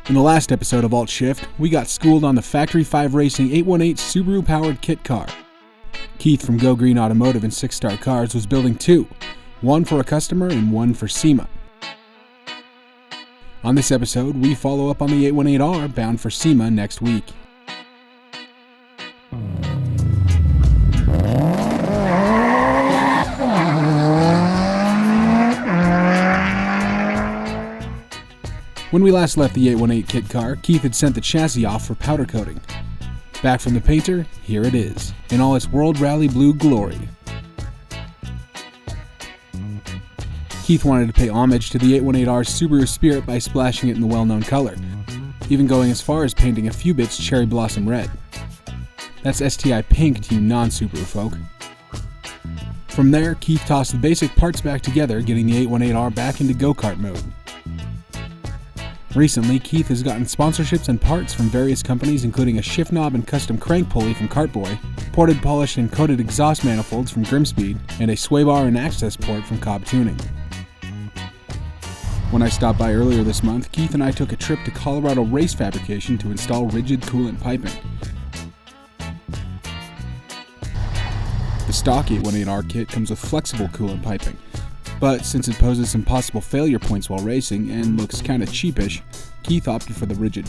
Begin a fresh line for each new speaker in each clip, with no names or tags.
In the last episode of Alt Shift, we got schooled on the Factory 5 Racing 818 Subaru-powered kit car. Keith from Go Green Automotive and 6 Star Cars was building two, one for a customer and one for SEMA. On this episode, we follow up on the 818R bound for SEMA next week. When we last left the 818 kit car, Keith had sent the chassis off for powder coating. Back from the painter, here it is, in all its World Rally Blue glory. Keith wanted to pay homage to the 818R's Subaru spirit by splashing it in the well-known color, even going as far as painting a few bits cherry blossom red. That's STI pink to you non-Subaru folk. From there, Keith tossed the basic parts back together, getting the 818R back into go-kart mode. Recently, Keith has gotten sponsorships and parts from various companies, including a shift knob and custom crank pulley from Cartboy, ported, polished, and coated exhaust manifolds from Grimspeed, and a sway bar and access port from Cobb Tuning. When I stopped by earlier this month, Keith and I took a trip to Colorado Race Fabrication to install rigid coolant piping. The stock 818R kit comes with flexible coolant piping, but since it poses some possible failure points while racing and looks kinda cheapish, Keith opted for the rigid.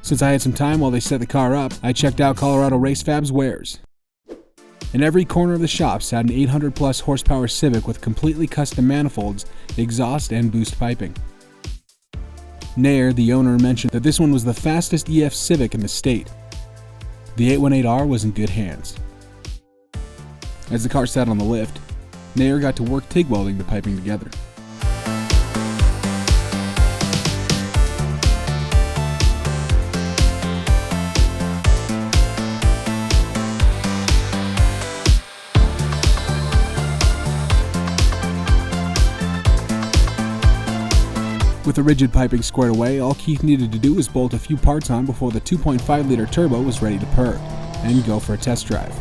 Since I had some time while they set the car up, I checked out Colorado Race Fab's wares. In every corner of the shop sat an 800 plus horsepower Civic with completely custom manifolds, exhaust, and boost piping. Nair, the owner, mentioned that this one was the fastest EF Civic in the state. The 818R was in good hands. As the car sat on the lift, Nair got to work TIG welding the piping together. With the rigid piping squared away, all Keith needed to do was bolt a few parts on before the 2.5-liter turbo was ready to purr, and go for a test drive.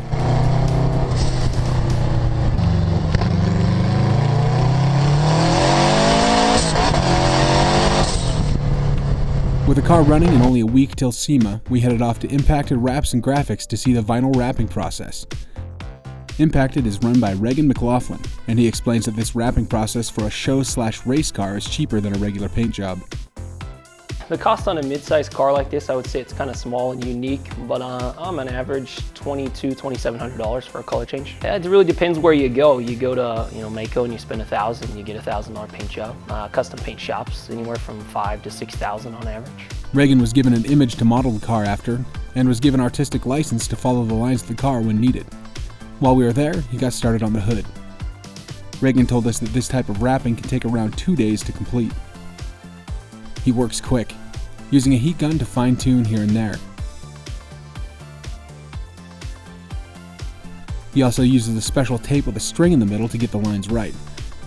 With the car running and only a week till SEMA, we headed off to Impacted Wraps and Graphics to see the vinyl wrapping process. Impacted is run by Regan McLaughlin, and he explains that this wrapping process for a show/race car is cheaper than a regular paint job.
The cost on a mid-sized car like this, I would say it's kind of small and unique, but I'm on average $2,200, $2,700 for a color change. Yeah, it really depends where you go. You go to Mako and you spend $1,000, you get a $1,000 paint job. Custom paint shops, anywhere from $5,000 to $6,000 on average.
Reagan was given an image to model the car after, and was given artistic license to follow the lines of the car when needed. While we were there, he got started on the hood. Reagan told us that this type of wrapping can take around 2 days to complete. He works quick, using a heat gun to fine-tune here and there. He also uses a special tape with a string in the middle to get the lines right,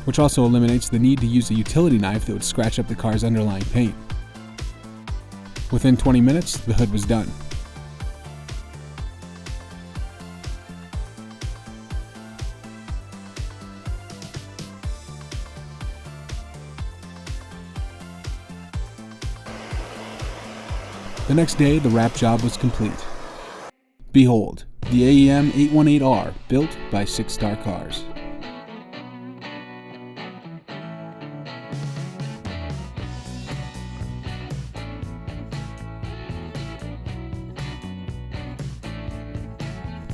which also eliminates the need to use a utility knife that would scratch up the car's underlying paint. Within 20 minutes, the hood was done. The next day, the wrap job was complete. Behold, the AEM 818R, built by 6 Star Cars.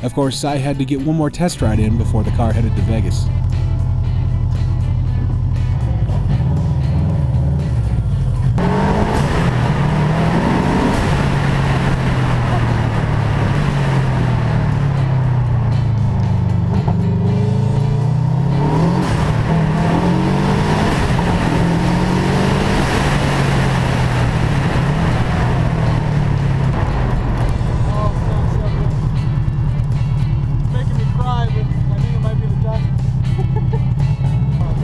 Of course, I had to get one more test ride in before the car headed to Vegas.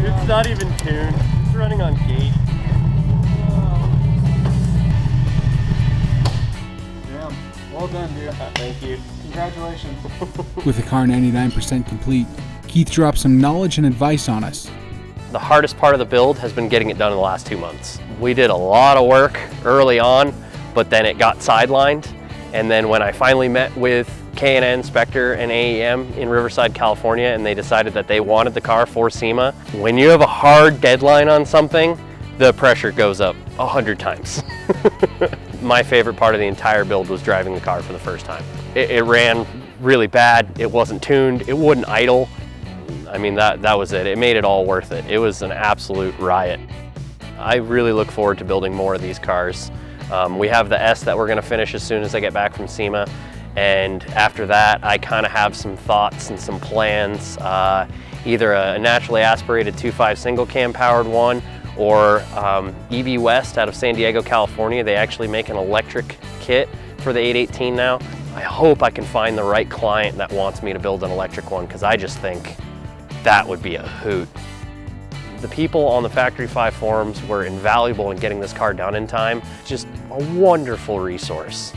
It's not even tuned. It's running on gauge.
Damn. Well done, dude.
Thank you.
Congratulations.
With the car 99% complete, Keith dropped some knowledge and advice on us.
The hardest part of the build has been getting it done in the last 2 months. We did a lot of work early on, but then it got sidelined. And then when I finally met with K&N, Spectre, and AEM in Riverside, California, and they decided that they wanted the car for SEMA, when you have a hard deadline on something, the pressure goes up 100 times. My favorite part of the entire build was driving the car for the first time. It ran really bad, it wasn't tuned, it wouldn't idle. I mean, that was it. It made it all worth it. It was an absolute riot. I really look forward to building more of these cars. We have the S that we're gonna finish as soon as I get back from SEMA. And after that, I kind of have some thoughts and some plans, either a naturally aspirated 2.5 single cam powered one, or EV West out of San Diego, California. They actually make an electric kit for the 818 now. I hope I can find the right client that wants me to build an electric one, because I just think that would be a hoot. The people on the Factory 5 forums were invaluable in getting this car done in time. Just a wonderful resource.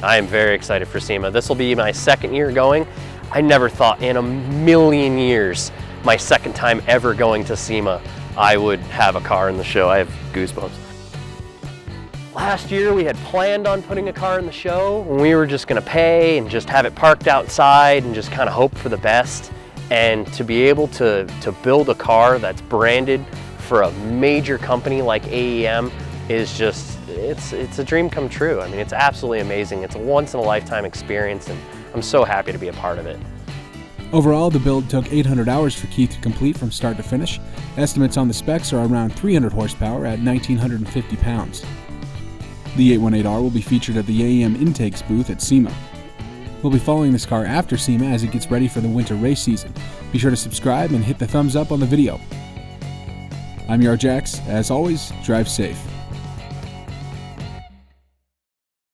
I am very excited for SEMA. This will be my second year going. I never thought in a million years, my second time ever going to SEMA, I would have a car in the show. I have goosebumps. Last year we had planned on putting a car in the show, and we were just gonna pay and just have it parked outside and just kind of hope for the best. And to be able to build a car that's branded for a major company like AEM is just, it's a dream come true. I mean, it's absolutely amazing. It's a once in a lifetime experience, and I'm so happy to be a part of it.
Overall, the build took 800 hours for Keith to complete from start to finish. Estimates on the specs are around 300 horsepower at 1,950 pounds. The 818R will be featured at the AEM Intakes booth at SEMA. We'll be following this car after SEMA as it gets ready for the winter race season. Be sure to subscribe and hit the thumbs up on the video. I'm Eurojax. As always, drive safe.